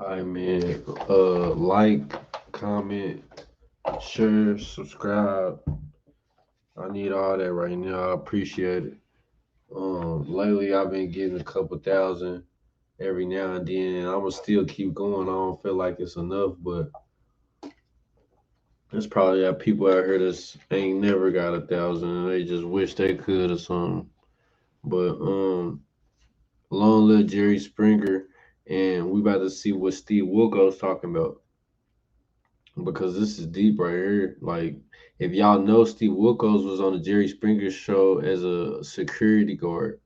All right, man. Like, comment, share, subscribe. I need all that right now. I appreciate it. Lately I've been getting a couple thousand every now and then, and I'ma still keep going. I don't feel like it's enough, but there's probably got people out here that ain't never got 1,000, and they just wish they could or something. But long live Jerry Springer, and we about to see what Steve Wilkos talking about because this is deep right here. Like, if y'all know, Steve Wilkos was on the Jerry Springer show as a security guard.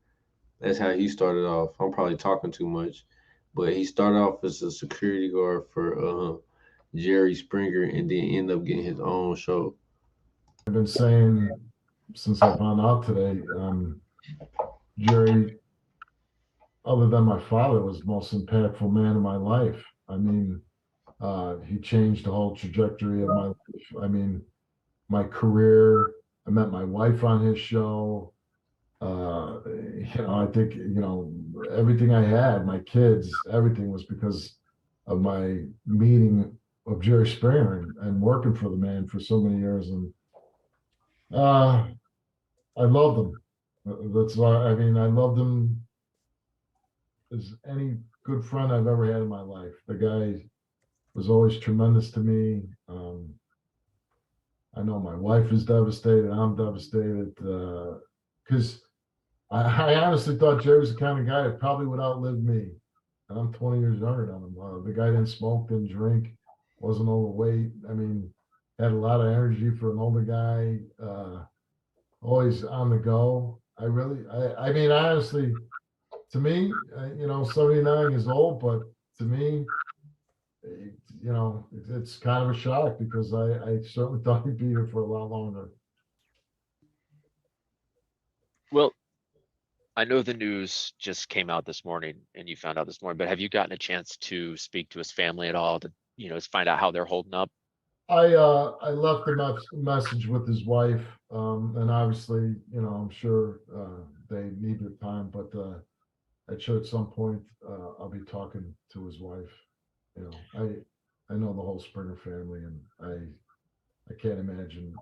That's how he started off. I'm probably talking too much, but he started off as a security guard for Jerry Springer, and then ended up getting his own show. I've been saying since I found out today, Jerry, other than my father, was the most impactful man in my life. I mean, he changed the whole trajectory of my life. I mean, my career. I met my wife on his show. I think, everything I had, my kids, everything was because of my meeting of Jerry Springer and working for the man for so many years. And uh, I loved him. That's why, I mean, I loved him as any good friend I've ever had in my life. The guy was always tremendous to me. I know my wife is devastated. I'm devastated because I honestly thought Jerry was the kind of guy that probably would outlive me. And I'm 20 years younger than him. The guy didn't smoke, didn't drink, wasn't overweight. I mean, had a lot of energy for an older guy, always on the go. I mean, honestly, to me, 79 is old, but to me, it's kind of a shock because I certainly thought he'd be here for a lot longer. Well, I know the news just came out this morning and you found out this morning, but have you gotten a chance to speak to his family at all to, find out how they're holding up? I left a message with his wife, and obviously, I'm sure they need their time, but I'm sure at some point I'll be talking to his wife. You know, I know the whole Springer family, and I can't imagine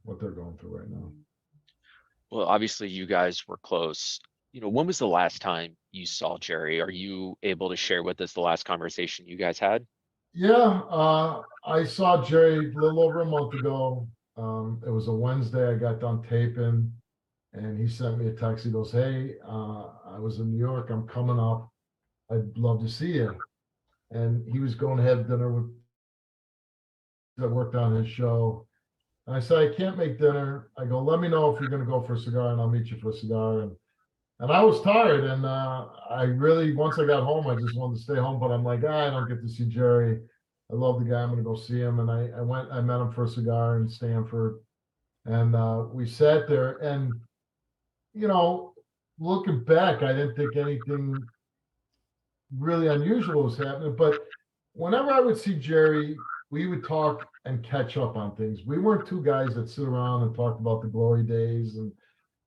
what they're going through right now. Well, obviously you guys were close. When was the last time you saw Jerry? Are you able to share with us the last conversation you guys had? Yeah, I saw Jerry a little over a month ago. It was a Wednesday. I got done taping, and he sent me a text. He goes, "Hey, I was in New York. I'm coming up. I'd love to see you." And he was going to have dinner with that worked on his show. And I said, "I can't make dinner." I go, "Let me know if you're going to go for a cigar, and I'll meet you for a cigar." And I was tired, and I really once I got home, I just wanted to stay home. But I'm like, I don't get to see Jerry. I love the guy. I'm going to go see him. And I went. I met him for a cigar in Stanford, and we sat there. And you know, looking back, I didn't think anything really unusual was happening. But whenever I would see Jerry, we would talk and catch up on things. We weren't two guys that sit around and talk about the glory days and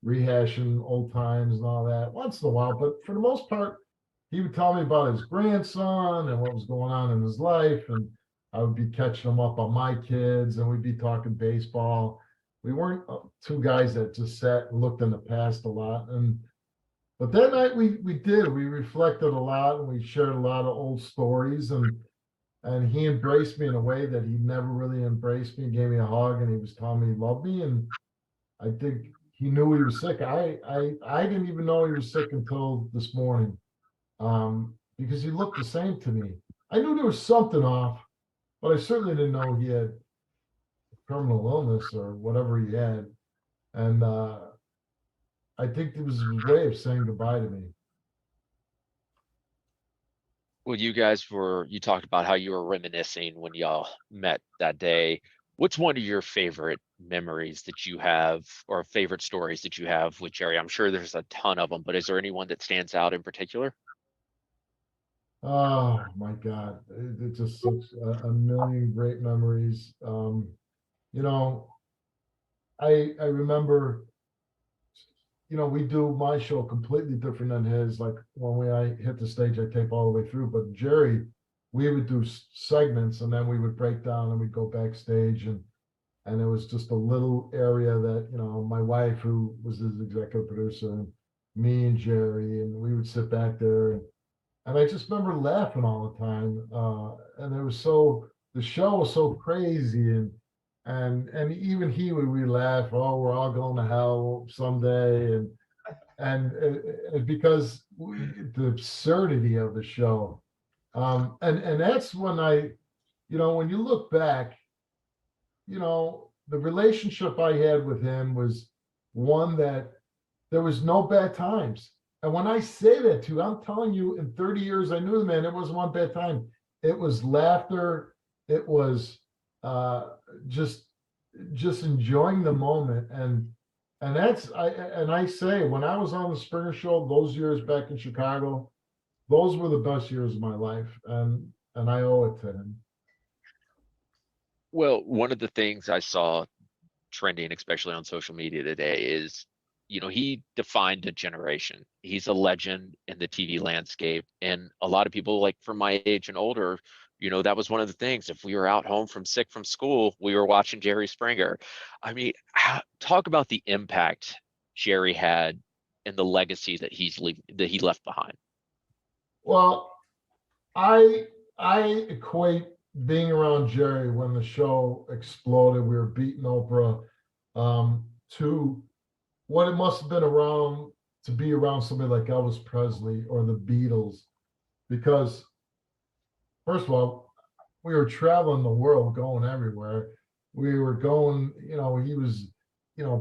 rehashing old times and all that once in a while. But for the most part, he would tell me about his grandson and what was going on in his life. And I would be catching him up on my kids, and we'd be talking baseball. We weren't two guys that just sat and looked in the past a lot. And but that night we reflected a lot, and we shared a lot of old stories, and he embraced me in a way that he never really embraced me. He gave me a hug, and he was telling me he loved me. And I think he knew he was sick. I didn't even know he was sick until this morning, because he looked the same to me. I knew there was something off, but I certainly didn't know he had terminal illness or whatever he had. And I think it was his way of saying goodbye to me. Well, you talked about how you were reminiscing when y'all met that day. What's one of your favorite memories that you have or favorite stories that you have with Jerry? I'm sure there's a ton of them, but is there anyone that stands out in particular? Oh my God, it's just such a million great memories. You know, I remember, we do my show completely different than his. Like when I hit the stage, I tape all the way through. But Jerry, we would do segments, and then we would break down, and we'd go backstage, and it was just a little area that, my wife, who was his executive producer, and me and Jerry, and we would sit back there, and I just remember laughing all the time. And the show was so crazy, and even we laugh, oh, we're all going to hell someday, and because the absurdity of the show. And that's when when you look back, the relationship I had with him was one that there was no bad times. And when I say that to you, I'm telling you, in 30 years I knew the man, it wasn't one bad time. It was laughter. It was just enjoying the moment. And I say, when I was on the Springer Show those years back in Chicago, those were the best years of my life, and I owe it to him. Well, one of the things I saw trending, especially on social media today, is he defined a generation. He's a legend in the TV landscape, and a lot of people, like from my age and older, that was one of the things. If we were out home sick from school, we were watching Jerry Springer. I mean, talk about the impact Jerry had and the legacy that he left behind. Well, I equate being around Jerry when the show exploded, we were beating Oprah, to what it must have been around to be around somebody like Elvis Presley or the Beatles, because first of all, we were traveling the world, going everywhere. We were going, he was,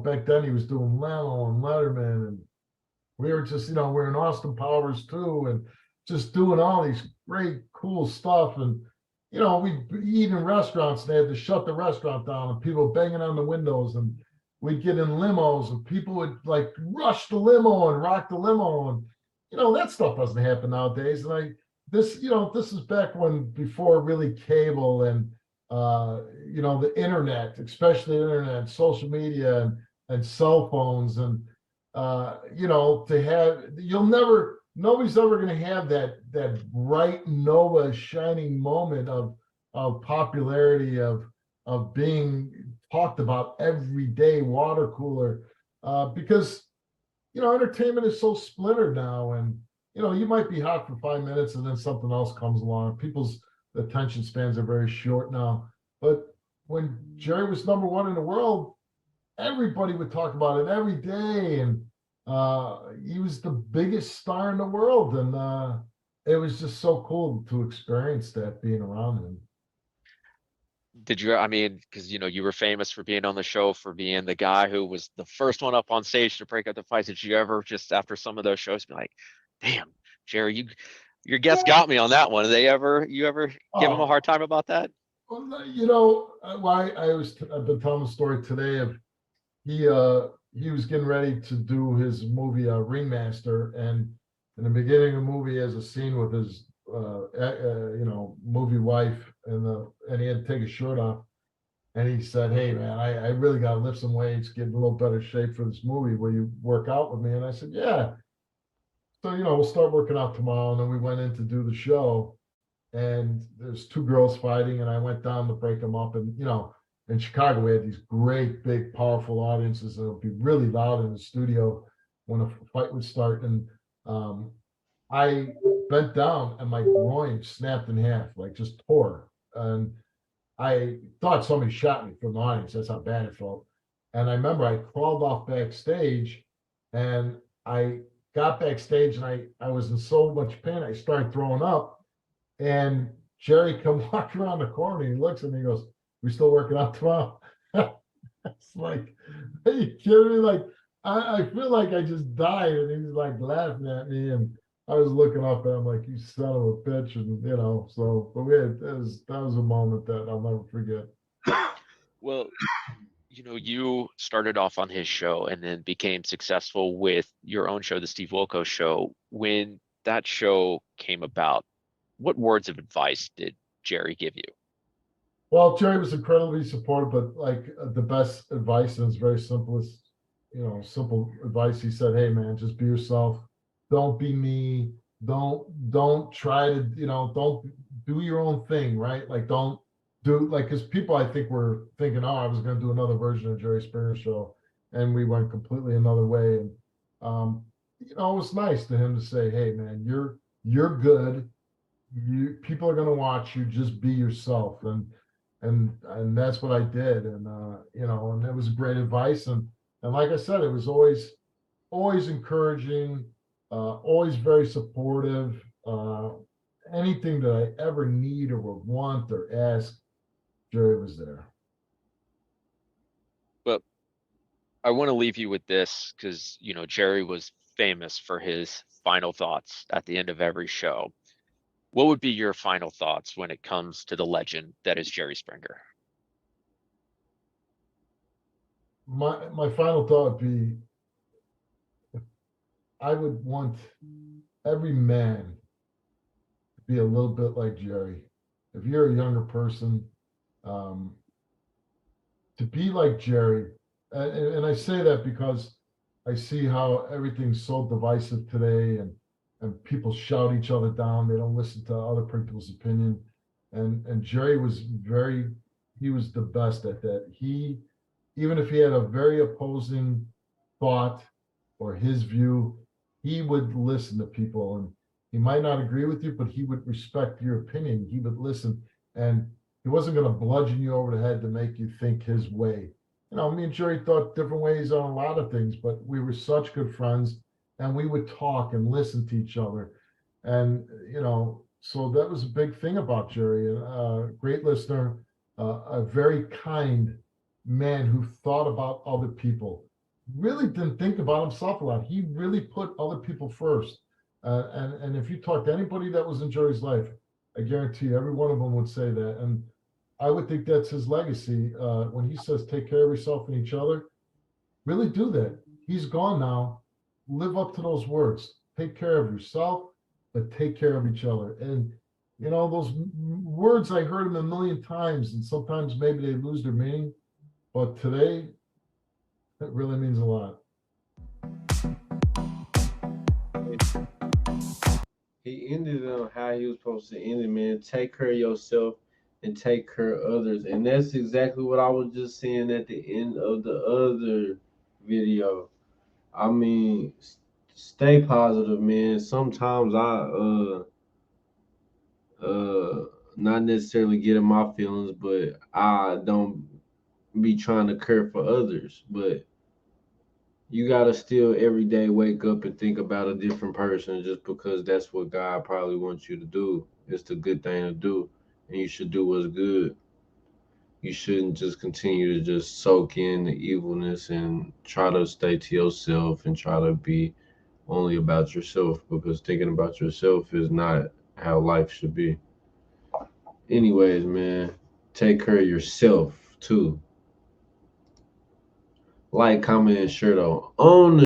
back then he was doing Leno and Letterman, and we were just, we're in Austin Powers too, and just doing all these great, cool stuff. And, we'd eat in restaurants, and they had to shut the restaurant down, and people banging on the windows, and we'd get in limos, and people would like rush the limo and rock the limo. And, that stuff doesn't happen nowadays. And this is back before really cable and, the internet, especially the internet, social media and cell phones. And, to have, nobody's ever going to have that bright Nova shining moment of popularity, of being talked about every day, water cooler, because entertainment is so splintered now, and you might be hot for 5 minutes and then something else comes along. People's attention spans are very short now. But when Jerry was number one in the world, everybody would talk about it every day, and he was the biggest star in the world, and it was just so cool to experience that, being around him. Because you were famous for being on the show, for being the guy who was the first one up on stage to break up the fights. Did you ever, just after some of those shows, be like, damn, Jerry, your guest got me on that one? You ever give him a hard time about that? Well, I've been telling the story today of he was getting ready to do his movie Ringmaster, and in the beginning of the movie, he has a scene with his movie wife, and he had to take his shirt off, and he said, "Hey man, I really got to lift some weights, get in a little better shape for this movie. Will you work out with me?" And I said, "Yeah." So we'll start working out tomorrow. And then we went in to do the show, and there's two girls fighting, and I went down to break them up. And in Chicago, we had these great, big, powerful audiences, and it would be really loud in the studio when a fight would start. And I bent down, and my groin snapped in half, like just tore. And I thought somebody shot me from the audience. That's how bad it felt. And I remember I crawled off backstage, and I got backstage, and I was in so much pain, I started throwing up. And Jerry come walking around the corner, and he looks at me and he goes, "We still working out tomorrow?" It's like, are you kidding me? Like, I feel like I just died, and he's like laughing at me, and I was looking up at him like, "You son of a bitch," and so, but that was a moment that I'll never forget. Well, you started off on his show and then became successful with your own show, the Steve Wilkos Show. When that show came about, what words of advice did Jerry give you? Well, Jerry was incredibly supportive, but like the best advice, and it's very simple advice. He said, "Hey man, just be yourself. Don't be me. Don't try to, do your own thing, right? Like don't do like because people I think were thinking, oh, I was going to do another version of Jerry Springer show, and we went completely another way. And it was nice to him to say, hey, man, you're good. People are going to watch you. Just be yourself, and that's what I did. And and it was great advice. And like I said, it was always encouraging, always very supportive. Anything that I ever need or would want or ask, Jerry was there. But I want to leave you with this because, Jerry was famous for his final thoughts at the end of every show. What would be your final thoughts when it comes to the legend that is Jerry Springer? My final thought would be, I would want every man to be a little bit like Jerry. If you're a younger person, um, to be like Jerry, and I say that because I see how everything's so divisive today, and people shout each other down. They don't listen to other people's opinion. And Jerry was he was the best at that. Even if he had a very opposing thought or his view, he would listen to people, and he might not agree with you, but he would respect your opinion. He would listen, and he wasn't going to bludgeon you over the head to make you think his way. Me and Jerry thought different ways on a lot of things, but we were such good friends, and we would talk and listen to each other. And, so that was a big thing about Jerry. Great listener, a very kind man who thought about other people. Really didn't think about himself a lot. He really put other people first. And if you talk to anybody that was in Jerry's life, I guarantee you, every one of them would say that. And I would think that's his legacy. When he says, take care of yourself and each other, really do that. He's gone now. Live up to those words. Take care of yourself, but take care of each other. And, those words, I heard them a million times, and sometimes maybe they lose their meaning. But today, it really means a lot. He ended on how he was supposed to end it, man. Take care of yourself and take care of others. And that's exactly what I was just saying at the end of the other video. I mean, stay positive, man. Sometimes not necessarily get in my feelings, but I don't be trying to care for others. But you gotta still every day wake up and think about a different person just because that's what God probably wants you to do. It's the good thing to do. And you should do what's good. You shouldn't just continue to just soak in the evilness and try to stay to yourself and try to be only about yourself, because thinking about yourself is not how life should be. Anyways, man, take care of yourself too. Like, comment, and share though. On